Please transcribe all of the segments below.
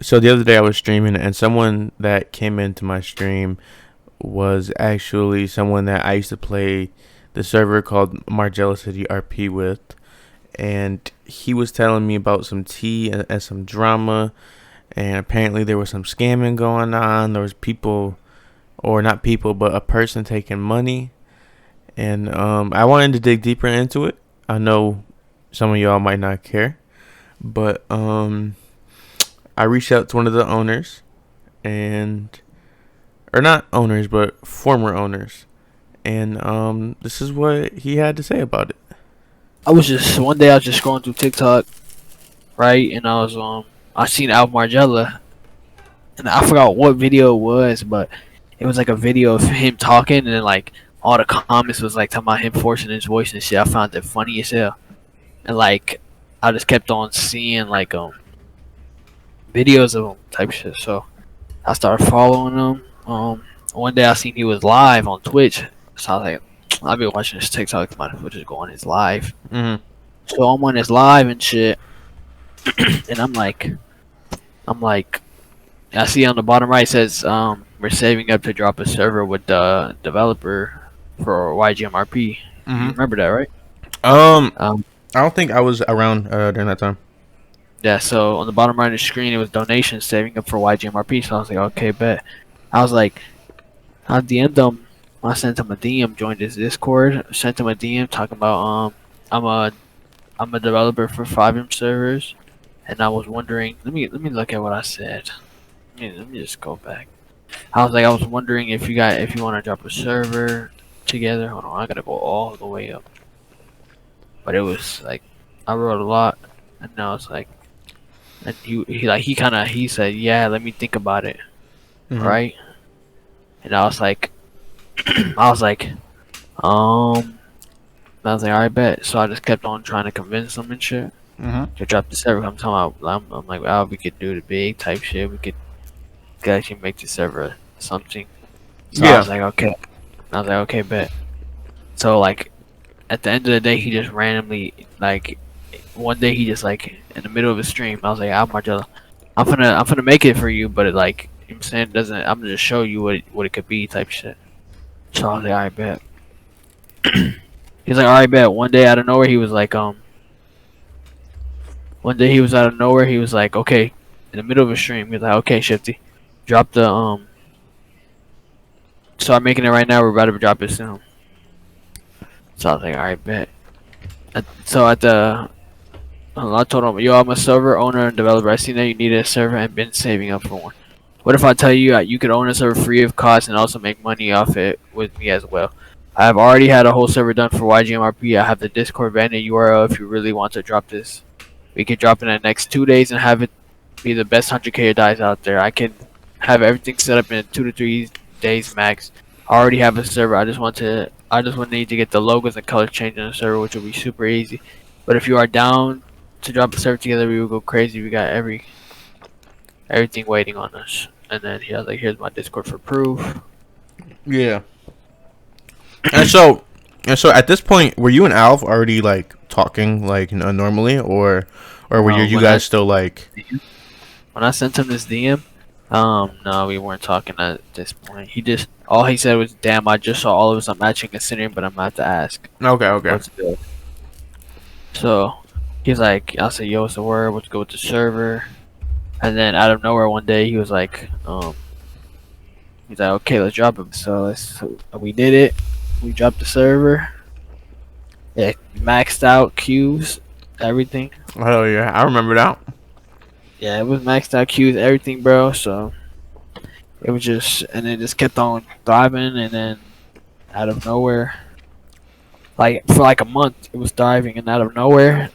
So the other day I was streaming, and someone that came into my stream was actually someone that I used to play the server called Margiela City RP with, and he was telling me about some tea and some drama, and apparently there was some scamming going on. There was people, or not people, but a person taking money, and I wanted to dig deeper into it. I know some of y'all might not care, but I reached out to one of the owners, and or not owners, but former owners, and this is what he had to say about it. I was just one day I was just scrolling through TikTok, right, and I seen Al Margiela, and I forgot what video it was, but it was like a video of him talking, and then like all the comments was like talking about him forcing his voice and shit. I found it funny as hell, and like I just kept on seeing like videos of him type shit. So I started following him. One day I seen he was live on Twitch, so I was like, I've been watching his TikTok. Might as well just go on his live. Mm-hmm. So I'm on his live and shit, and I'm like, I see on the bottom right it says we're saving up to drop a server with the developer for YGMRP. You Mm-hmm. remember that, right? Um, Um, I don't think I was around during that time. yeah. So on the bottom right of the screen, it was donations saving up for YGMRP. So I was like, okay, bet. I was like, I DM'd him. I sent him a DM, joined his Discord, sent him a DM talking about I'm a I'm a developer for Fivem servers, and I was wondering. Let me look at what I said. Let me just go back. I was wondering if you want to drop a server together. Hold on, I gotta go all the way up. But it was like I wrote a lot, and now it's like, and he said, yeah, let me think about it, Mm-hmm. right? And I was like, I was like, um, I was like, alright, bet. So I just kept on trying to convince him and shit Mm-hmm. to drop the server. I'm talking about, I'm like, oh, we could do the big type shit. We could actually make the server something. So I Yeah. was like, okay. I was like, okay, bet. So like at the end of the day, he just randomly like one day he just like in the middle of a stream. I was like, "Ah, Margiela, I'm gonna make it for you, but it, like you know what I'm saying, it doesn't. I'm gonna just show you what it could be type shit." So I was like, "Alright, bet." He's like, "Alright, bet." One day out of nowhere, he was like, one day he was out of nowhere. He was like, "Okay," in the middle of a stream. He was like, "Okay, Shifty, drop the start making it right now. We're about to drop it soon." So I was like, "Alright, bet." So at the I told him, yo, I'm a server owner and developer. I seen that you needed a server and been saving up for one. What if I tell you you could own a server free of cost and also make money off it with me as well? I have already had a whole server done for YGMRP. I have the Discord bandit URL if you really want to drop this. We can drop it in the next 2 days and have it be the best 100k dice out there. I can have everything set up in 2 to 3 days max. I already have a server. I just want need to get the logos and colors changed on the server, which will be super easy. But if you are down to drop a server together, we will go crazy. We got everything waiting on us. And then he was like, "Here's my Discord for proof." Yeah. And so, at this point, were you and Alf already like talking like normally, or were No, you guys still like? when I sent him this DM, no, we weren't talking at this point. He just all he said was, "Damn, I just saw all of us on matching considering, but I'm about to ask Okay, okay. what's good." So he's like, I said, "Yo, what's the word? Let's go with the server." And then out of nowhere one day he was like, he's like, "Okay, let's drop it." So we did it. We dropped the server. Yeah, maxed out queues, everything. Oh yeah, I remember that. Yeah, it was maxed out queues, everything, bro. So it was just, and it just kept on thriving, and then out of nowhere, like for like a month, it was thriving, and out of nowhere,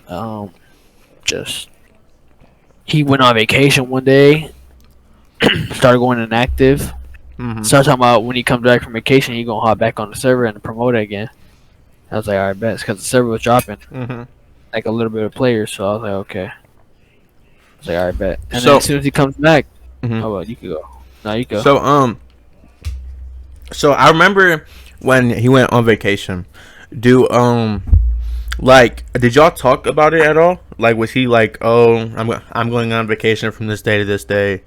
just he went on vacation one day, started going inactive. Mm-hmm. Started talking about when he comes back from vacation, he gonna hop back on the server and promote it again. I was like, alright, bet, because the server was dropping Mm-hmm. like a little bit of players, so I was like, okay. I was like, alright, bet. And So, then as soon as he comes back, mm-hmm. oh well, you can go. No, you go. So I remember when he went on vacation. Do Like, did y'all talk about it at all? Like, was he like, "Oh, I'm going on vacation from this day to this day,"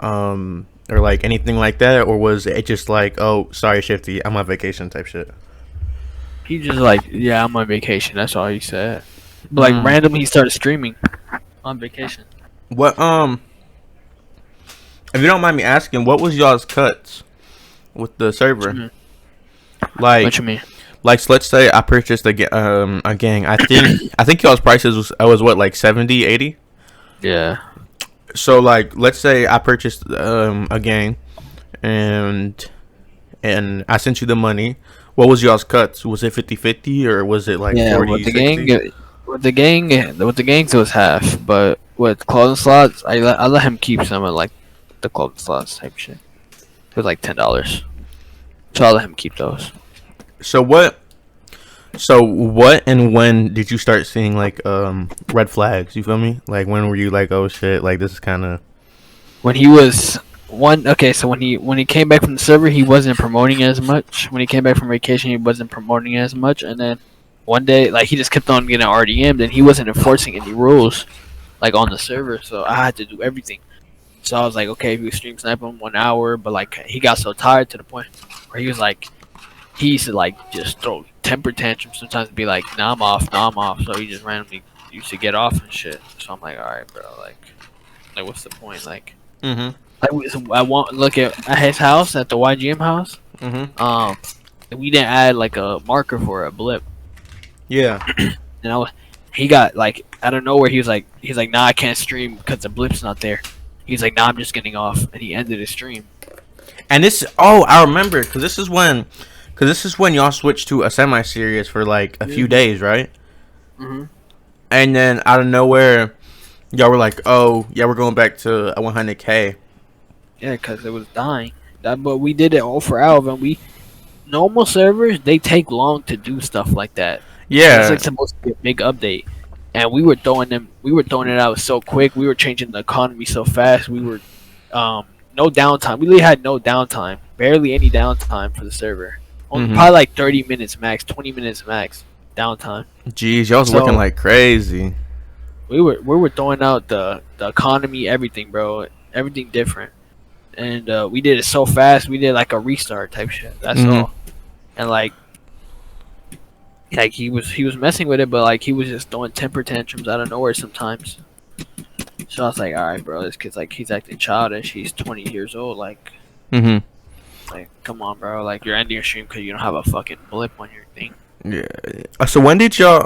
or like anything like that, or was it just like, "Oh, sorry, Shifty, I'm on vacation" type shit? He just like, yeah, I'm on vacation. That's all he said. But like Mm. randomly, he started streaming on vacation. What if you don't mind me asking, what was y'all's cuts with the What you server? mean? What Like, you mean? so let's say I purchased a gang. I think y'all's prices was what, like 70, 80. Yeah. So like, let's say I purchased a gang, and I sent you the money. What was y'all's cuts? Was it 50-50, or was it like Yeah, 40-60? with the gangs it was half, but with clothing slots, I let him keep some of like the clothing slots type shit. It was like $10, so I let him keep those. So what? So what and when did you start seeing like red flags? You feel me? Like, when were you like, "Oh shit, like this is kind of." When he was okay, so when he came back from the server, he wasn't promoting as much. When he came back from vacation, he wasn't promoting as much, and then one day, like he just kept on getting RDM'd, and he wasn't enforcing any rules like on the server, so I had to do everything. So I was like, okay, if you stream snipe him 1 hour, but like he got so tired to the point where he was like, he used to like just throw temper tantrums sometimes and be like, nah, I'm off, nah, I'm off. So he just randomly used to get off and shit. So I'm like, all right, bro, like what's the point? Mhm. I want look at his house at the YGM house. Mhm. Um, we didn't add like a marker for a blip, Yeah. and he got like out of nowhere. He's like, nah, I can't stream because the blip's not there. He's like, nah, I'm just getting off, and he ended his stream. And this, oh, I remember, because this is when y'all switched to a semi-serious for like a few Yeah. days, right? hmm And then out of nowhere, y'all were like, "Oh, yeah, we're going back to a 100K." Yeah, because it was dying. But we did it all for Alv, and we normal servers they take long to do stuff like that. It's Yeah. like supposed to be a big update, and we were throwing it out so quick. We were changing the economy so fast. We were no downtime. We really had no downtime, barely any downtime for the server. Only Mhm. probably like 30 minutes max, 20 minutes max downtime. Jeez, y'all was working So like crazy. we were throwing out the economy, everything, bro, everything different, and we did it so fast. We did like a restart type shit. That's Mhm. all, and like he was messing with it, but like he was just throwing temper tantrums out of nowhere sometimes. So I was like, all right, bro, this kid's like he's acting childish. He's 20 years old. Mhm. Like come on, bro. Like you're ending your stream because you don't have a fucking blip on your thing. Yeah. So when did y'all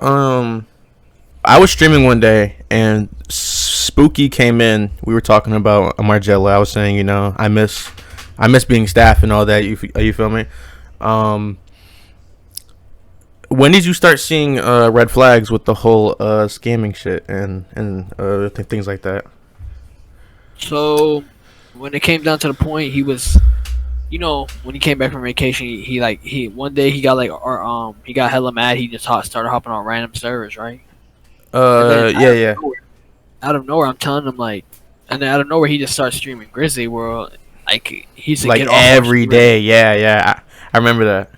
I was streaming one day and Spooky came in. We were talking about Margiela. I was saying, I miss being staff and all that. You feel me? Um, when did you start seeing red flags with the whole scamming shit and things like that? So when it came down to the point, he was, when he came back from vacation, he one day he got like he got hella mad. He just started hopping on random servers, right? And then Yeah, yeah. out of nowhere, I'm telling him like, and then out of nowhere he just starts streaming Grizzly World. Like he used to Like get off our every server. day. Yeah, yeah. I remember that.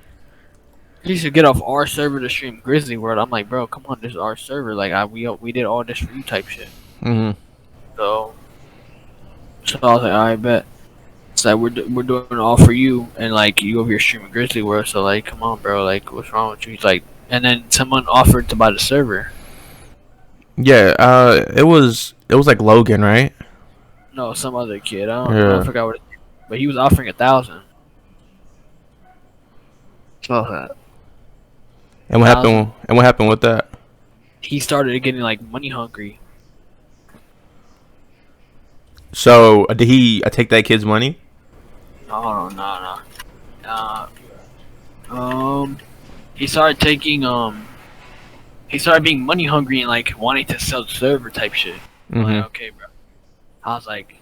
He used to get off our server to stream Grizzly World. I'm like, bro, come on, this is our server. Like we did all this for you type shit. Hmm. So I was like, all right, bet. So we're doing it all for you, and like you over here streaming Grizzly World. So like, come on, bro. Like, what's wrong with you? He's like, and then someone offered to buy the server. Yeah. It was like Logan, right? No, some other kid. I Yeah. forgot what. But he was offering 1,000. So And what 1,000. happened? And what happened with that? He started getting like money hungry. So did he take that kid's money? No, no, no, no. He started taking he started being money hungry and like wanting to sell the server type shit. I'm Mm-hmm. like, okay, bro. I was like,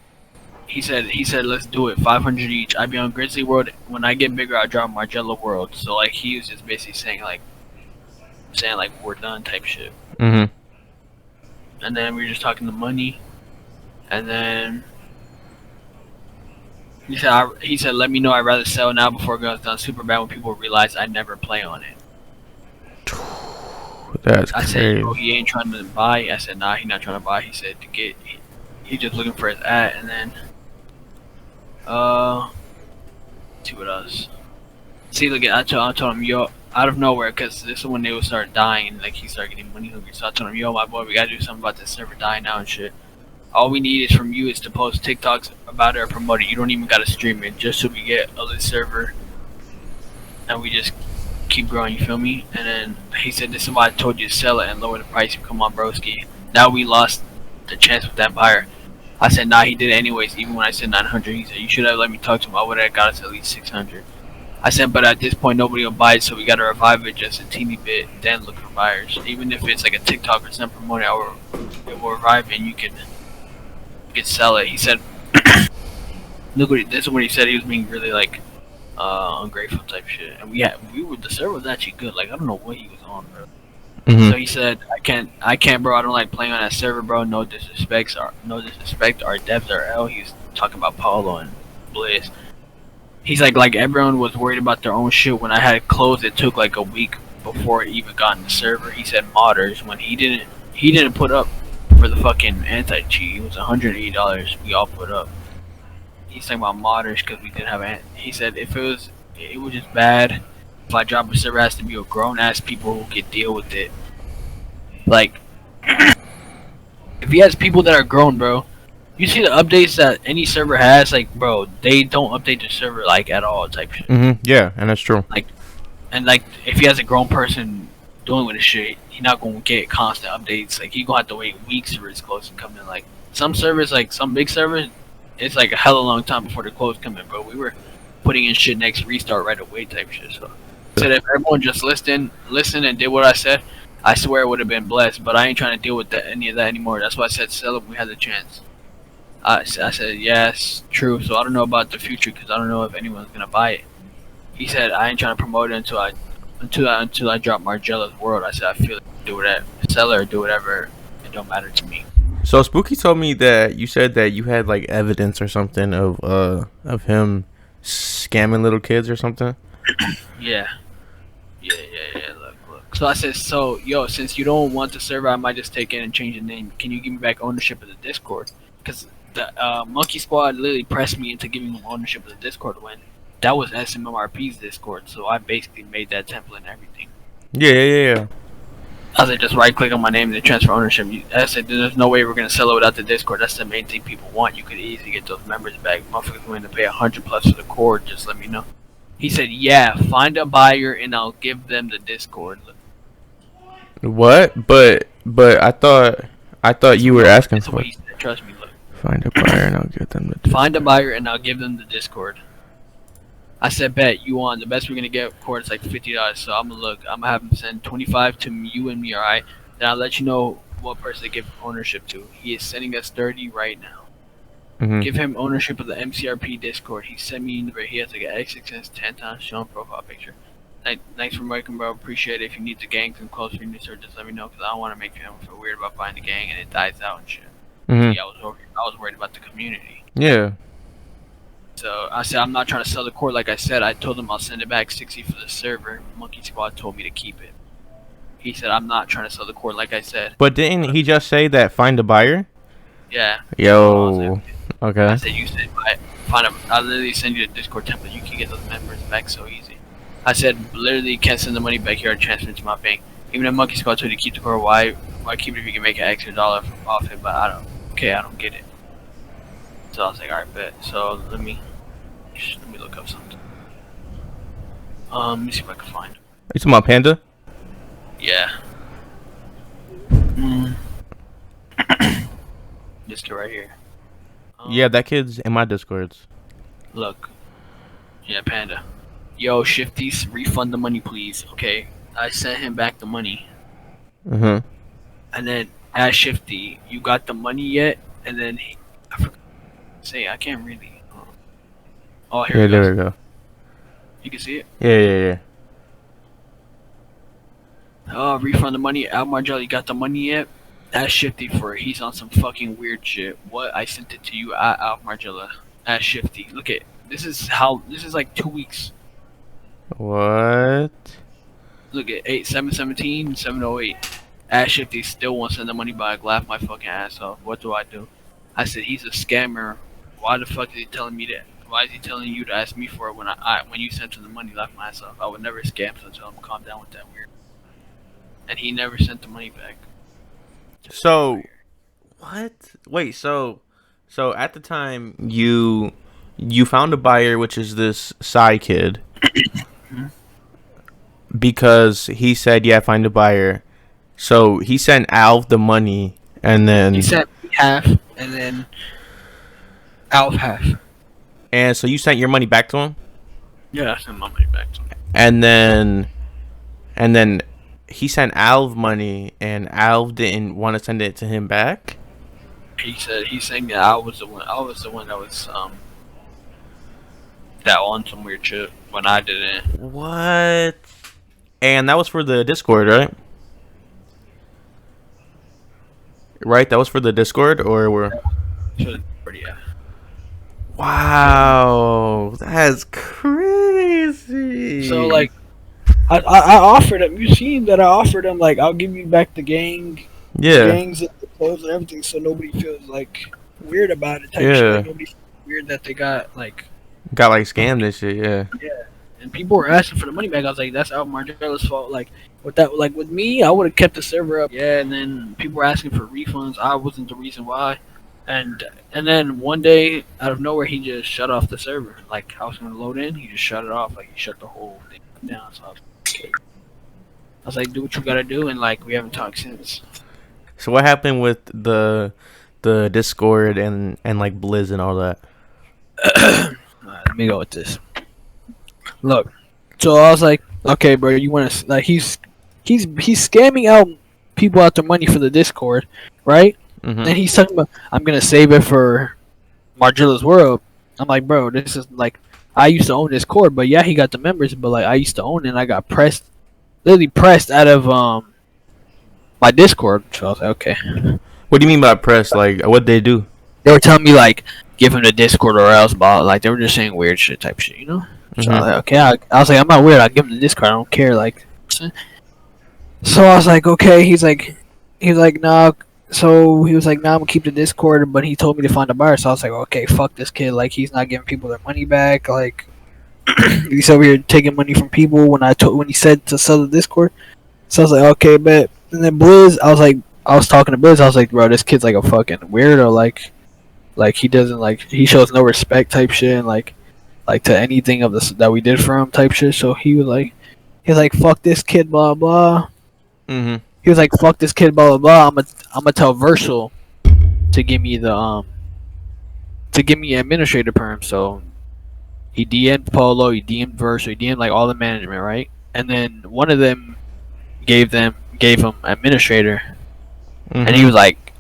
he said, let's do it, 500 each. I be on Grizzly World. When I get bigger, I drop Margiela World. So like he was just basically saying like we're done type shit. Mm-hmm. And then we were just talking the money, and then he said let me know. I'd rather sell now before it goes down super bad when people realize I never play on it. That's I said, yo, crazy. he ain't trying to buy. I said, nah, he not trying to buy. He said to get. He just looking for his ad, and then let's see what else. See, look, I told him, yo, out of nowhere, because this is when they would start dying. Like he started getting money hungry. So I told him, yo, my boy, we gotta do something about this server dying now and shit. All we need is from you is to post TikToks about it or promote it. You don't even gotta stream it, just so we get a lit server, and we just keep growing. You feel me? And then he said, "This is why I told you to sell it and lower the price. Come on, broski." Now we lost the chance with that buyer. I said, "Nah, he did it anyways." Even when I said 900, he said, "You should have let me talk to him. I would have got us at least 600." I said, "But at this point, nobody will buy it, so we gotta revive it just a teeny bit, then look for buyers. Even if it's like a TikTok or some promoting, it will revive it, and you could sell it." He said, "Look what this is what he said. He was being really like ungrateful type shit." And the server was actually good. Like I don't know what he was on, bro. So he said, I can't, bro. I don't like playing on that server, bro. No disrespect, our devs are L." He was talking about Paulo and Bliss. He's like everyone was worried about their own shit. When I had it closed, it took like a week before it even got in the server. He said modders when he didn't put up for the fucking anti-cheat. It was $180 we all put up. He's talking about modders because we didn't have he said if it was just bad. If I drop a server, it has to be a grown ass people who can deal with it. Like if he has people that are grown, bro. You see the updates that any server has, like bro, they don't update the server like at all type shit. Yeah, and that's true. Like and like if he has a grown person doing with his shit, he not gonna get constant updates. Like he gonna have to wait weeks for his clothes to come in. Like some servers, like some big servers, it's like a hella long time before the clothes come in, bro. We were putting in shit next restart right away type shit. So I said if everyone just listened and did what I said, I swear it would have been blessed. But I ain't trying to deal with any of that anymore. That's why I said sell it when we had the chance. I said yes, true. So I don't know about the future because I don't know if anyone's gonna buy it. He said I ain't trying to promote it until I drop Margiela's World. I said I feel like do whatever, sell it or do whatever. It don't matter to me. So Spooky told me that you said that you had like evidence or something of him scamming little kids or something. Yeah. Look. So I said, so yo, since you don't want the server, I might just take it and change the name. Can you give me back ownership of the Discord? Because the Monkey Squad literally pressed me into giving them ownership of the Discord when that was SMMRP's Discord. So I basically made that template and everything. Yeah. I said, just right click on my name and then transfer ownership. I said, there's no way we're gonna sell it without the Discord. That's the main thing people want. You could easily get those members back. Motherfuckers willing to pay 100 plus for the core. Just let me know. He said, yeah, find a buyer and I'll give them the Discord. What? But I thought you were asking That's for what it. he said. Trust me. Look. Find a buyer and I'll get them the. Find a buyer and I'll give them the Discord. I said, bet you want the best we're gonna get. Cord is like $50. So I'm gonna have him send 25 to you and me. All right. Then I'll let you know what person to give ownership to. He is sending us 30 right now. Give him ownership of the MCRP Discord. He sent me. He has like an X6S 10 times shown profile picture. Thanks for making, bro. Appreciate it. If you need the gang some close for me, sir, just let me know because I don't want to make him feel weird about buying the gang and it dies out and shit. Yeah, I was worried about the community. Yeah. So I said I'm not trying to sell the core. Like I said, I told him I'll send it back 60 for the server. Monkey Squad told me to keep it. He said I'm not trying to sell the core. Like I said. But didn't he just say that find a buyer? Yeah. Yo. Okay. I said you said I'll literally send you the Discord template. You can get those members back so easy. I said literally can't send the money back here or transfer it to my bank. Even if Monkey Squad told you to keep the core, why keep it if you can make an extra dollar off it? But I don't get it. So I was like, alright, bet. So let me look up something. Let me see if I can find it. You talking about Panda? Yeah. This kid right here. Yeah, that kid's in my Discords. Look. Yeah, Panda. Yo, Shifties, refund the money, please. Okay, I sent him back the money. And then, as Shifty, you got the money yet? And then, I forgot to say, I can't really. Oh, here it goes. There we go. You can see it? Yeah. Oh, refund the money. Al Margiela, you got the money yet? That's Shifty for it. He's on some fucking weird shit. What? I sent it to you at Al Margiela. At Shifty. Look at this is like 2 weeks. What? look at 717, 708. At Shifty still won't send the money back. Laugh my fucking ass off. What do I do? I said he's a scammer. Why the fuck is he telling me that? Why is he telling you to ask me for it when you sent him the money? Laugh my ass off. I would never scam, so tell him calm down with that weird. And he never sent the money back. So, what? Wait, so at the time you found a buyer, which is this Psy kid, because he said, "Yeah, find a buyer." So he sent Alf the money, and then he sent me half, and then Alf half. And so you sent your money back to him? Yeah, I sent my money back to him. And then he sent Alf money, and Alf didn't want to send it to him back? He's saying that I was the one that was that on some weird shit when I didn't. What? And that was for the Discord, right? Right, that was for the Discord, or were? Yeah. Wow, that's crazy. So like, I offered him. You seen that I offered him like I'll give you back the gangs and the clothes and everything, so nobody feels like weird about it. Type shit. Like, nobody feels weird that they got scammed and shit. Yeah. And people were asking for the money back. I was like, that's out Margiela's fault. Like with me, I would have kept the server up. Yeah, and then people were asking for refunds. I wasn't the reason why. And then one day, out of nowhere, he just shut off the server. Like, I was going to load in, he just shut it off. Like, he shut the whole thing down. So I was like, do what you got to do, and, like, we haven't talked since. So what happened with the Discord and like, Blizz and all that? Alright, let me go with this. Look, so I was like, okay, bro, you want to, like, he's scamming out people out their money for the Discord, right? Mm-hmm. And he's talking about, I'm gonna save it for Margiela's World. I'm like, bro, this is like, I used to own this cord, but yeah, he got the members, but like, I used to own it, and I got literally pressed out of my Discord. So I was like, okay. What do you mean by pressed? Like, what'd they do? They were telling me like, give him the Discord or else, but like, they were just saying weird shit type shit, you know? So Mm-hmm. I was like, okay, I was like, I'm not weird. I'll give him the Discord. I don't care. Like, so I was like, okay. He's like, nah. So he was like, nah, I'm gonna keep the Discord, but he told me to find a buyer. So I was like, okay, fuck this kid. Like, he's not giving people their money back. Like, he's over here taking money from people when he said to sell the Discord. So I was like, okay, bet. And then Blizz, I was talking to Blizz. I was like, bro, this kid's like a fucking weirdo. Like he doesn't he shows no respect type shit, and like to anything of this that we did for him type shit. So he was like, fuck this kid, blah blah. Mm-hmm. He was like, fuck this kid, blah blah blah. I'm gonna tell Versal to give me administrator perm. So he DM'd Polo, he DM'd Versal, he DM'd like all the management, right? And then one of them gave him administrator, Mm-hmm. and he was like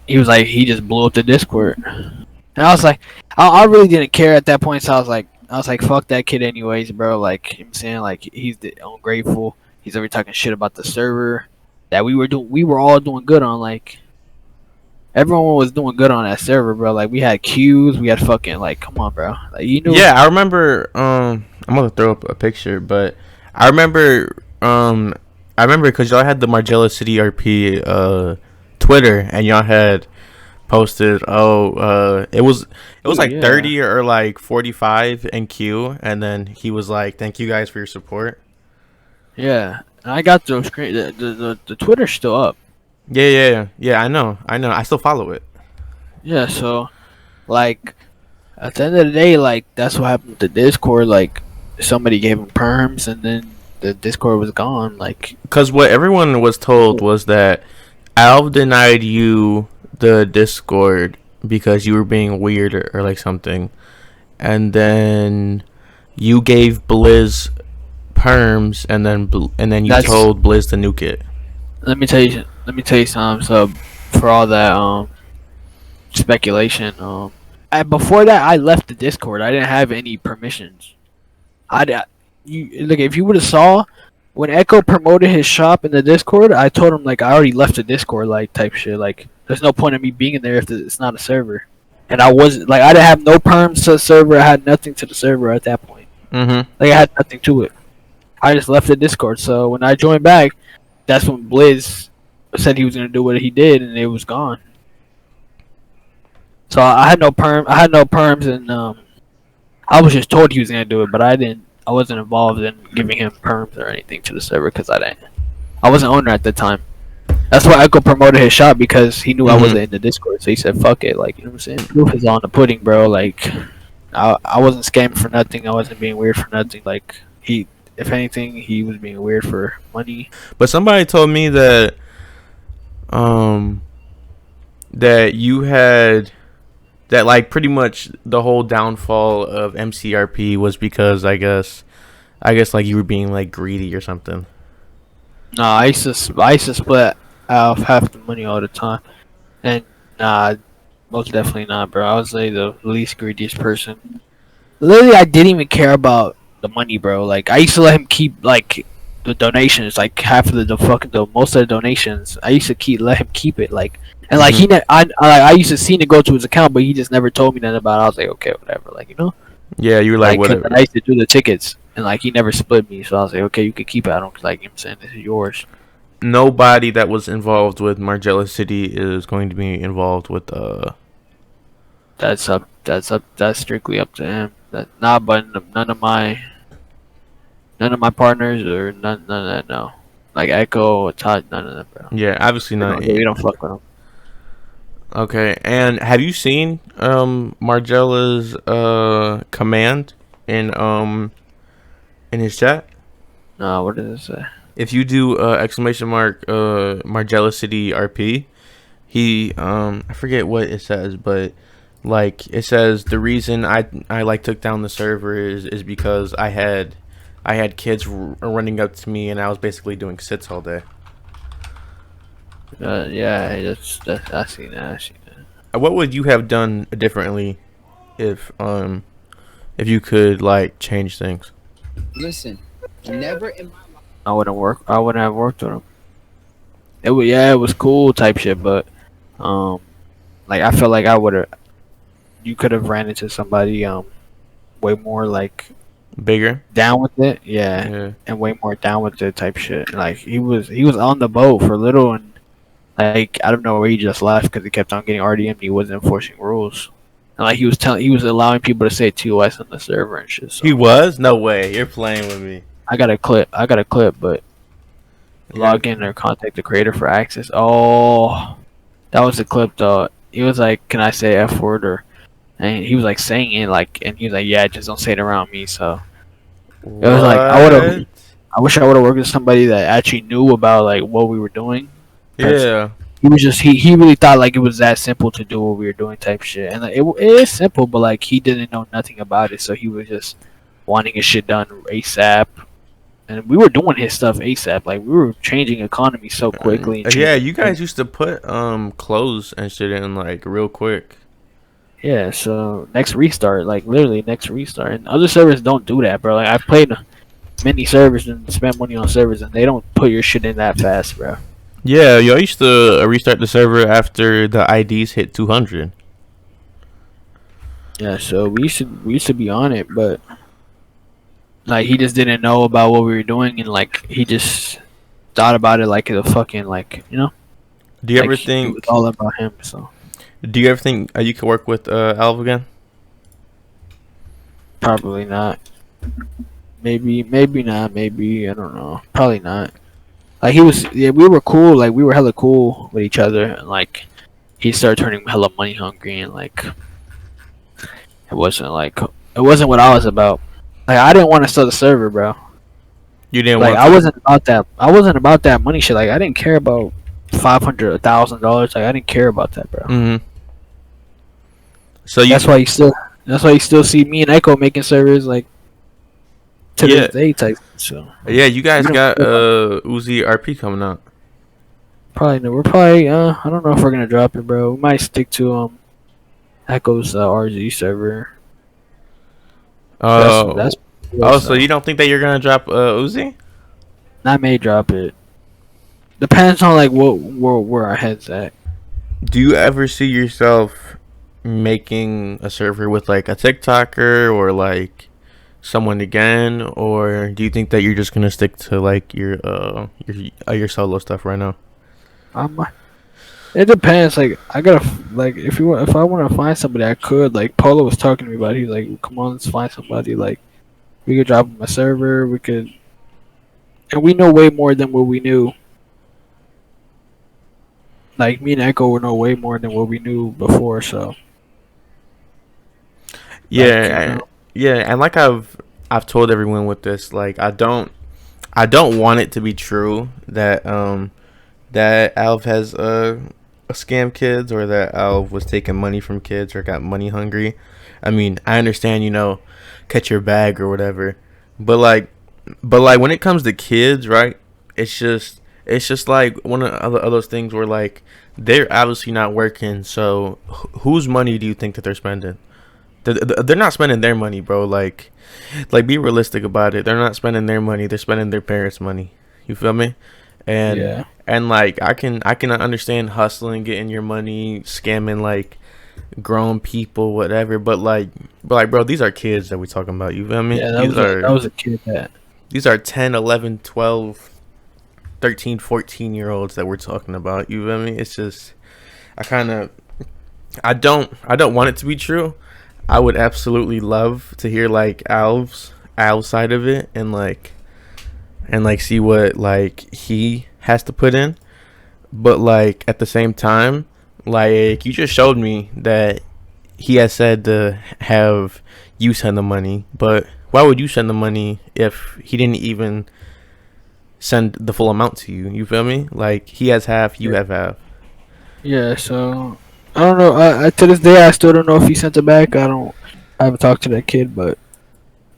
he just blew up the Discord. And I was like, I really didn't care at that point. So I was like, fuck that kid anyways, bro. Like, you know what I'm saying, like, he's ungrateful. He's already talking shit about the server that we were all doing good on. Like, everyone was doing good on that server, bro. Like, we had queues, we had fucking, like, come on, bro. Like, you knew. Yeah, I remember. I'm gonna throw up a picture, but I remember because y'all had the Margiela City RP Twitter, and y'all had posted, it was like 30 or like 45 in queue, and then he was like, thank you guys for your support. Yeah, and I got the screen. The Twitter's still up. Yeah. I know. I still follow it. Yeah, so like at the end of the day, like, that's what happened with the Discord. Like, somebody gave him perms, and then the Discord was gone. Like, because what everyone was told was that Alv denied you the Discord because you were being weird or like something, and then you gave Blizz perms, and then you told Blizz to nuke it. Let me tell you something. So for all that speculation, before that, I left the Discord. I didn't have any permissions. If you would have saw when Echo promoted his shop in the Discord, I told him, like, I already left the Discord, like, type shit. Like, there's no point in me being in there if it's not a server. And I wasn't, like, I didn't have no perms to the server. I had nothing to the server at that point. Mm-hmm. Like, I had nothing to it. I just left the Discord. So when I joined back, that's when Blizz said he was gonna do what he did, and it was gone. So I had no perm. I had no perms, and I was just told he was gonna do it, but I didn't. I wasn't involved in giving him perms or anything to the server because I didn't. I wasn't owner at the time. That's why Echo promoted his shop because he knew I wasn't in the Discord. So he said, "Fuck it," like, you know what I'm saying. Proof is on the pudding, bro. Like, I wasn't scamming for nothing. I wasn't being weird for nothing. Like, if anything, he was being weird for money. But somebody told me that that you had that, like, pretty much the whole downfall of MCRP was because I guess like you were being like greedy or something. No, I used to split out half the money all the time, and nah, most definitely not, bro. I was like the least greediest person. Literally, I didn't even care about the money, bro. Like, I used to let him keep like the donations, like half of the most of the donations. I used to let him keep it, like, and like I used to see it go to his account, but he just never told me nothing about it. I was like, okay, whatever, like, you know. Yeah, you were like whatever. I used to do the tickets, and like he never split me, so I was like, okay, you can keep it. I don't, like, you know what I'm saying, this is yours. Nobody that was involved with Margiela City is going to be involved with That's strictly up to him. But none of my partners or none of that. No, like Echo, Todd, none of that, bro. Yeah, obviously not. We don't fuck with them. Okay, and have you seen Margela's command in his chat? No, what does it say? If you do exclamation mark Margiela City RP, he I forget what it says, but like it says the reason I like took down the server is because I had kids running up to me and I was basically doing sits all day. Yeah, that's I seen that. What would you have done differently if you could, like, change things? Listen, never in my life. I wouldn't have worked with him. It was cool type shit, but like I felt like you could have ran into somebody way more like Bigger, down with it, yeah, and way more down with it type shit. Like he was on the boat for a little, and like I don't know where he just left because he kept on getting RDM. He wasn't enforcing rules, and like he was allowing people to say TOS on the server and shit. So. He was? No way! You're playing with me. I got a clip, but log in or contact the creator for access. Oh, that was the clip though. He was like, "Can I say F word?" And he was like saying it like, and he was like, "Yeah, just don't say it around me." So what? it was like I wish I would have worked with somebody that actually knew about like what we were doing. Yeah. He was just he really thought like it was that simple to do what we were doing type shit, and like, it is simple, but like he didn't know nothing about it, so he was just wanting his shit done ASAP. And we were doing his stuff ASAP. Like, we were changing economy so quickly. Yeah, you guys used to put clothes and shit in, like, real quick. Yeah, so next restart, like, literally next restart. And other servers don't do that, bro. Like, I've played many servers and spent money on servers, and they don't put your shit in that fast, bro. Yeah, y'all used to restart the server after the IDs hit 200. Yeah, so we used to be on it, but like he just didn't know about what we were doing, and like he just thought about it like a fucking, like, you know. Do you like, ever think it was all about him? So. Do you ever think you could work with Alv again? Probably not. Maybe not. Maybe, I don't know. Probably not. Like we were cool. Like we were hella cool with each other, and like he started turning hella money hungry, and like it wasn't what I was about. Like I didn't want to sell the server, bro. You didn't like want I wasn't about that. I wasn't about that money shit. Like I didn't care about $500, $1,000. Like I didn't care about that, bro. Mm-hmm. So that's why you still see me and Echo making servers like to this day type. So yeah, you guys got Uzi RP coming out. Probably no. We're probably I don't know if we're gonna drop it, bro. We might stick to Echo's RZ server. That's so you don't think that you're gonna drop Uzi? I may drop it. Depends on like where our heads at. Do you ever see yourself making a server with like a TikToker or like someone again, or do you think that you're just gonna stick to like your solo stuff right now? Um, it depends. Like I gotta like if I want to find somebody, I could. Like Polo was talking to me about it. He's like, come on, let's find somebody. Like we could drop him a server. We could, and we know way more than what we knew. Like me and Echo will know way more than what we knew before. So like Yeah, yeah, and like I've told everyone with this, like I don't want it to be true that that Alv has scam kids, or that Alv was taking money from kids or got money hungry. I mean, I understand, catch your bag or whatever, but like when it comes to kids, right? It's just like one of those things where like they're obviously not working, so whose money do you think that they're spending? They're not spending their money, bro. Like be realistic about it. They're not spending their money. They're spending their parents' money. You feel me? And yeah, and like I can understand hustling, getting your money, scamming like grown people, whatever. But like, bro, these are kids that we talking about. You feel me? yeah. That was a kid that. These are 10, 11, 12, 13, 14 year olds that we're talking about. You feel me? It's just I kind of I don't want it to be true. I would absolutely love to hear like Al's side of it, and see what like he has to put in. But like at the same time, like you just showed me that he has said to have you send the money, but why would you send the money if he didn't even send the full amount to you? You feel me? Like he has half, you have half. Yeah, so I don't know. I to this day I still don't know if he sent it back. I haven't talked to that kid, but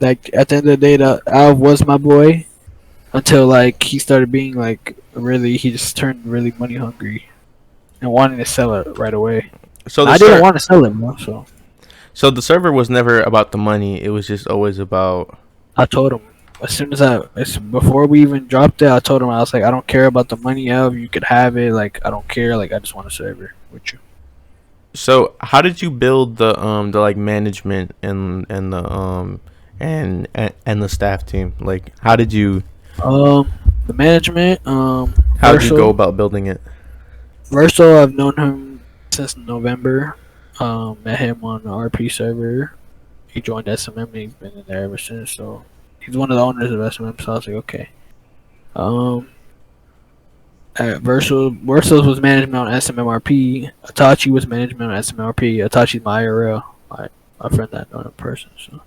like at the end of the day, the Alv was my boy until like he started being like really. He just turned really money hungry and wanting to sell it right away. So I didn't want to sell it, bro. so the server was never about the money. It was just always about. I told him before we even dropped it. I told him I was like, I don't care about the money, Alv. You could have it. Like I don't care. Like I just want a server with you. So how did you build the like management and the and the staff team? Like how did you The management. how did you go about building it? Verso, I've known him since November. Met him on the RP server. He joined SMM and he's been in there ever since. So he's one of the owners of SMM. So I was like, okay. Verso's was management on SMMRP. Itachi was management on SMMRP. Itachi's my IRL, my friend that I know in person. So,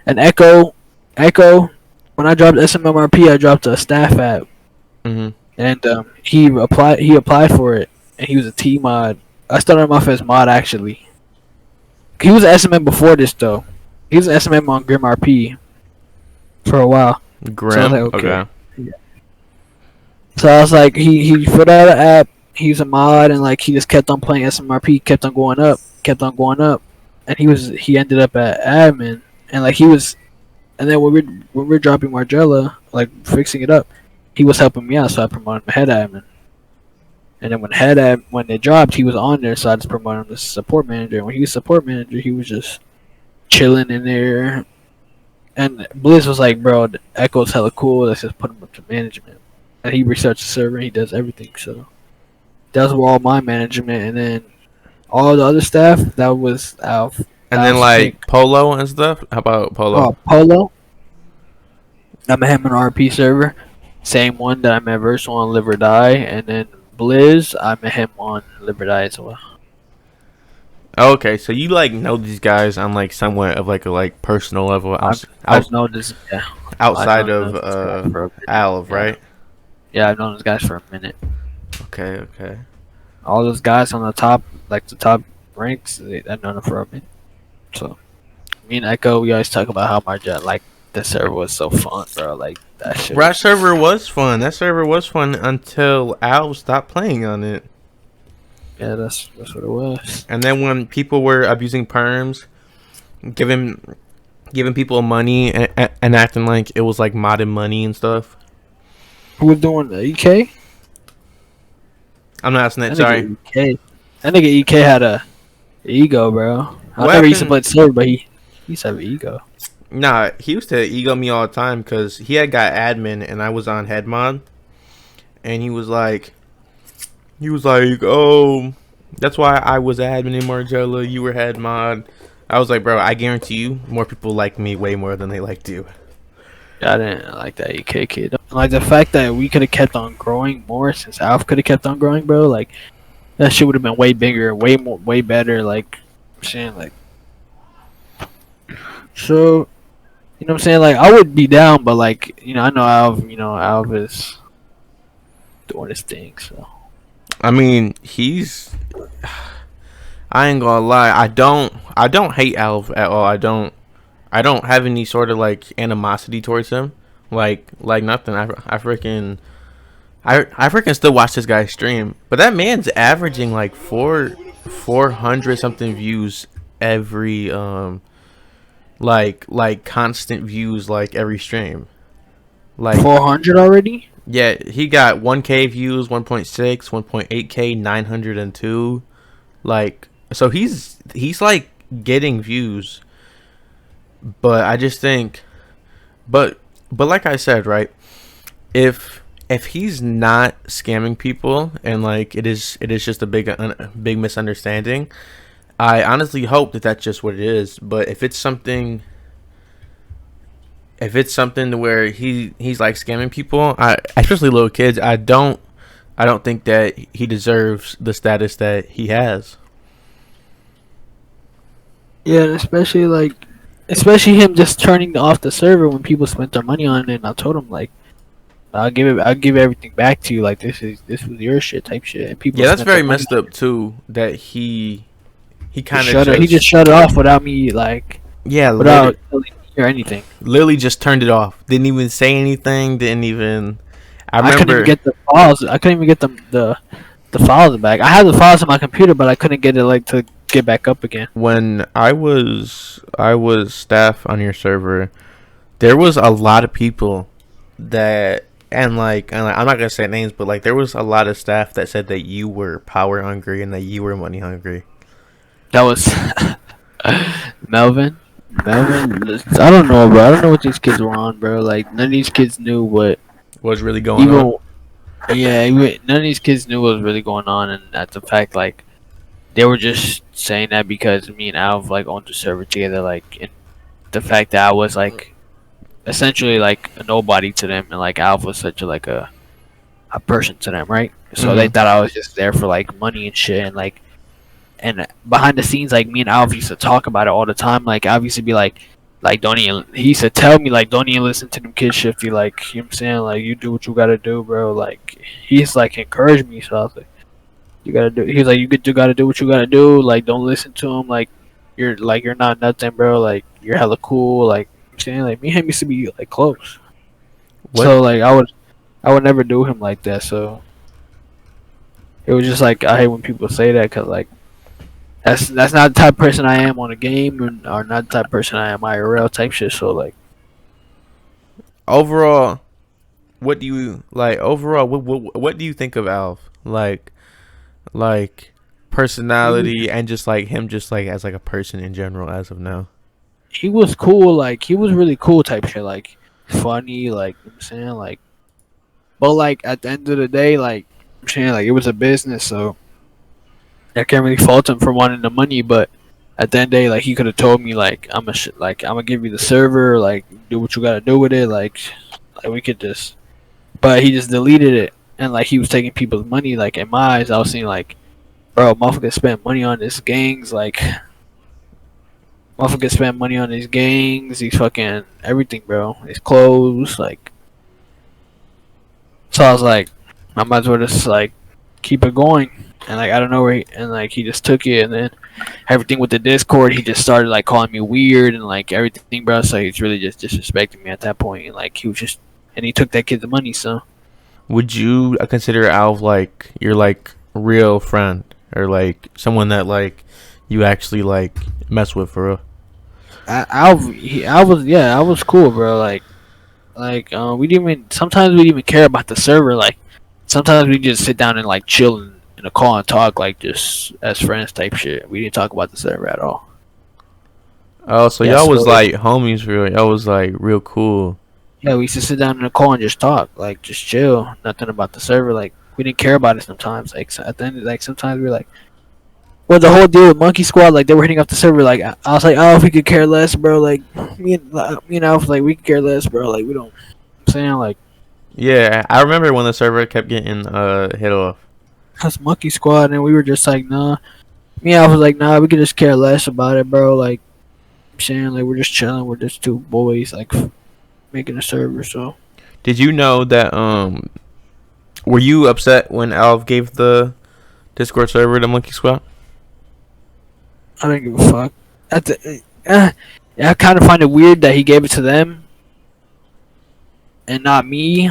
and Echo, when I dropped SMMRP, I dropped a staff app, and he applied for it, and he was a T mod. I started him off as mod actually. He was an SMM before this though. He was an SMM on Grim RP for a while. Grim. So I was like, okay. Yeah. So I was like, he put out an app. He's a mod, and like he just kept on playing SMRP, kept on going up, and he ended up at admin, and like he was, and then when we're dropping Margiela, like fixing it up, he was helping me out, so I promoted him to head admin. And then when they dropped, he was on there, so I just promoted him to support manager. And when he was support manager, he was just chilling in there. And Blizz was like, bro, the Echo's hella cool. Let's just put him up to management. And he researched the server. And he does everything. So that was all my management. And then all the other staff, that was Alf. And then like Polo and stuff. How about Polo? Oh, Polo. I met him on RP server. Same one that I met Verso on Live or Die. And then Blizz, I met him on Live or Die as well. Okay, so you like know these guys on like somewhat of like a like personal level. I've known this, yeah. Outside of Alv, right? Yeah, I've known those guys for a minute. Okay. All those guys on the top, like the top ranks, I've known them for a minute. So, me and Echo, we always talk about how Margiela, like, the server was so fun, bro. Like, that shit. That server was fun. That server was fun until Alv stopped playing on it. Yeah, that's what it was. And then when people were abusing perms, giving people money and acting like it was like modded money and stuff. Who was doing the EK? I'm not asking that. Sorry. That nigga EK had a ego, bro. I never used to play the server, but he used to have an ego. Nah, he used to ego me all the time because he had got admin and I was on head mod, and he was like, oh, that's why I was admin in Margiela. You were head mod. I was like, bro, I guarantee you, more people like me way more than they liked you. I didn't like that EK kid. Like the fact that we could have kept on growing more since Alf could have kept on growing, bro. Like that shit would have been way bigger, way more, way better. Like I'm saying, like so. You know what I'm saying? Like I would be down, but like I know Alf is doing his thing. So I mean, I ain't gonna lie. I don't hate Alv at all. I don't have any sort of like animosity towards him. Like nothing. I freaking still watch this guy stream. But that man's averaging like 400 something views every like constant views like every stream. Like 400 already. yeah, he got 1K views, 1.6, 1.8K, 902. Like so he's like getting views. But I just think but like I said, right? If he's not scamming people and like it is just a big misunderstanding, I honestly hope that that's just what it is. But if it's something to where he's like scamming people, especially little kids, I don't think that he deserves the status that he has. Yeah, and especially him just turning off the server when people spent their money on it. And I told him like, I'll give everything back to you. Like this was your shit type shit. And people Yeah, that's spent their very money messed on up too. That he it. kind of He just shut it off without me like yeah, without telling me or anything. literally just turned it off. Didn't even say anything. Didn't even. I I couldn't even remember get the files. I couldn't even get the files back. I had the files on my computer, but I couldn't get it like to get back up again. when I was staff on your server, there was a lot of people that and like I'm not gonna say names, but like there was a lot of staff that said that you were power hungry and that you were money hungry. That was Melvin. I don't know, bro. I don't know what these kids were on, bro. Like none of these kids knew what What's really going even. on? Yeah, none of these kids knew what was really going on, and that's the fact. Like they were just saying that because me and Alv like owned the server together. Like and the fact that I was like essentially like a nobody to them, and like Alv was such a person to them, right? So they Mhm. thought I was just there for like money and shit, and like and behind the scenes, like me and Alv used to talk about it all the time. Like Alv used to be like don't even. He used to tell me like don't even listen to them kids shifty. Like you know what I'm saying, like you do what you gotta do, bro. Like he's like encouraged me, so I was like, you gotta do. He's like you gotta do what you gotta do. Like don't listen to him. Like you're not nothing, bro. Like you're hella cool. Like you know what I'm saying, like me and him used to be like close. What So like I would never do him like that. So it was just like I hate when people say that because like that's not the type of person I am on a game or not the type of person I am IRL type shit. So like overall? What do you like overall? What do you think of Alf? Like personality and just like him, just like as like a person in general as of now. he was cool. Like he was really cool type shit. Like funny. Like you know what I'm saying like, but like at the end of the day, like I'm saying like it was a business, so I can't really fault him for wanting the money. But at the end of the day, like he could have told me like I'm gonna give you the server. Like do what you gotta do with it. Like we could just. But he just deleted it, and like he was taking people's money. Like in my eyes, I was seeing like, bro, motherfucker spent money on these gangs. Like motherfucker spent money on these gangs, these fucking everything, bro. His clothes, like. So I was like, I might as well just like keep it going. And like I don't know where and like he just took it, and then everything with the Discord, he just started like calling me weird and like everything, bro. So he's really just disrespecting me at that point, and like he was just, and he took that kid's money, so. Would you consider Alf like your like real friend or like someone that like you actually like mess with for real? I was cool, bro. We didn't even sometimes we didn't even care about the server. Like sometimes we just sit down and like chill in a call and talk like just as friends type shit. We didn't talk about the server at all. Oh, so Yeah, y'all was so like homies for real. Y'all was like real cool. yeah, we used to sit down in the call and just talk, like just chill, nothing about the server. Like we didn't care about it sometimes. Like at the end, like sometimes we were like, well, the whole deal with Monkey Squad, like they were hitting up the server. Like I was like, oh, if we could care less, bro. Like me and Alf, like we could care less, bro. Like we don't. I'm saying like Yeah, I remember when the server kept getting hit off. that's Monkey Squad, and we were just like, nah. Me and Alf was like, nah, we could just care less about it, bro. Like I'm saying, like we're just chilling. We're just two boys, like making a server. So Did you know that were you upset when Alf gave the Discord server to Monkey Squad? I don't give a fuck. I kind of find it weird that he gave it to them and not me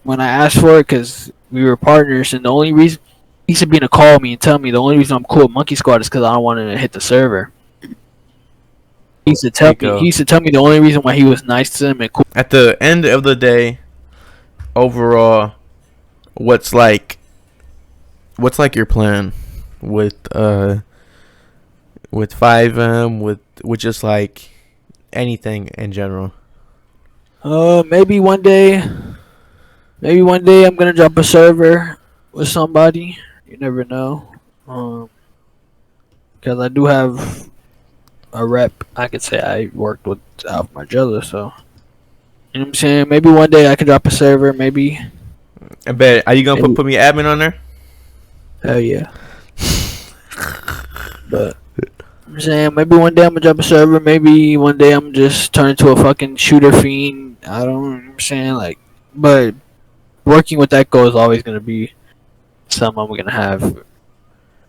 when I asked for it because we were partners. And the only reason he should be to call me and tell me the only reason I'm cool with Monkey Squad is because I don't want him to hit the server. He used to tell me. Nico. He used to tell me the only reason why he was nice to them and cool. At the end of the day, overall, what's like your plan with Fivem, with just like anything in general? Maybe one day I'm gonna drop a server with somebody. You never know. Because I do have a rep. I could say I worked with Margiela, so you know what I'm saying. Maybe one day I can drop a server. Maybe. I bet. Are you gonna Maybe. put me admin on there? Hell yeah. But I'm saying maybe one day I'm gonna drop a server. Maybe one day I'm just turn into a fucking shooter fiend. I don't know what I'm saying, like, but working with that goal is always gonna be something I'm gonna have.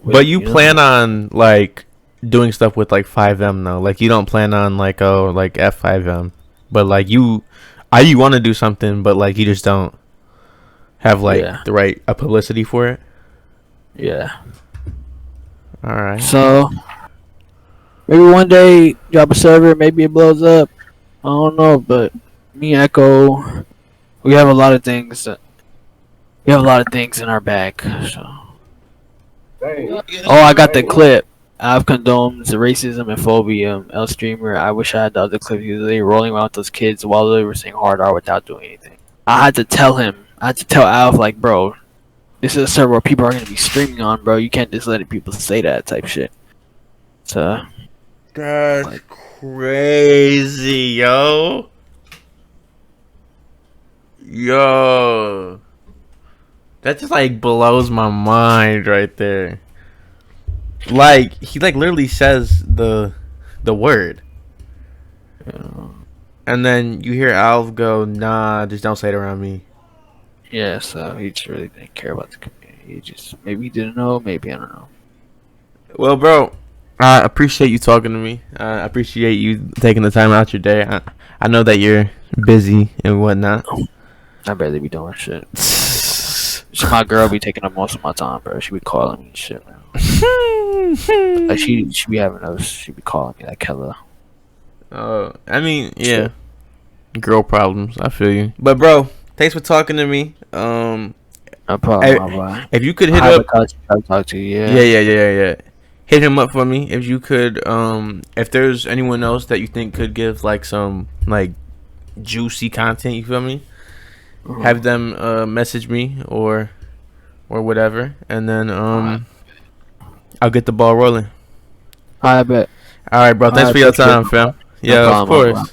But you plan on like doing stuff with like 5M though. Like you don't plan on like like F5M. But like you want to do something, but like you just don't have like the right publicity for it. Yeah. All right. So maybe one day drop a server, maybe it blows up. I don't know, but me and Echo, we have a lot of things. We have a lot of things in our bag. So. Oh, I got the clip. I've condones racism and phobia. El streamer. I wish I had the other clip. They rolling around with those kids while they were saying hard R without doing anything. I had to tell him. I had to tell Alf, like, bro, this is a server where people are gonna be streaming on, bro. You can't just let people say that type shit. So that's like, crazy, yo. Yo. That just like blows my mind right there. Like he like literally says the word. yeah. And then you hear Alf go, nah, just don't say it around me. Yeah, so he just really didn't care about the community. He just maybe he didn't know, maybe I don't know. Well, bro, I appreciate you talking to me. I appreciate you taking the time out your day. I know that you're busy and whatnot. I barely be doing shit. My girl be taking up most of my time, bro. She be calling me and shit, man. Like she be having those. She be calling me like hella. I mean, yeah, girl problems. I feel you. But bro, thanks for talking to me. No problem. If you could hit up, talk to you. Yeah. Hit him up for me if you could. If there's anyone else that you think could give like some like juicy content, you feel me? Have them message me or whatever, and then I'll get the ball rolling. I bet. All right, bro. Thanks for your time, fam. Yeah, of course.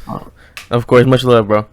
Of course. Much love, bro.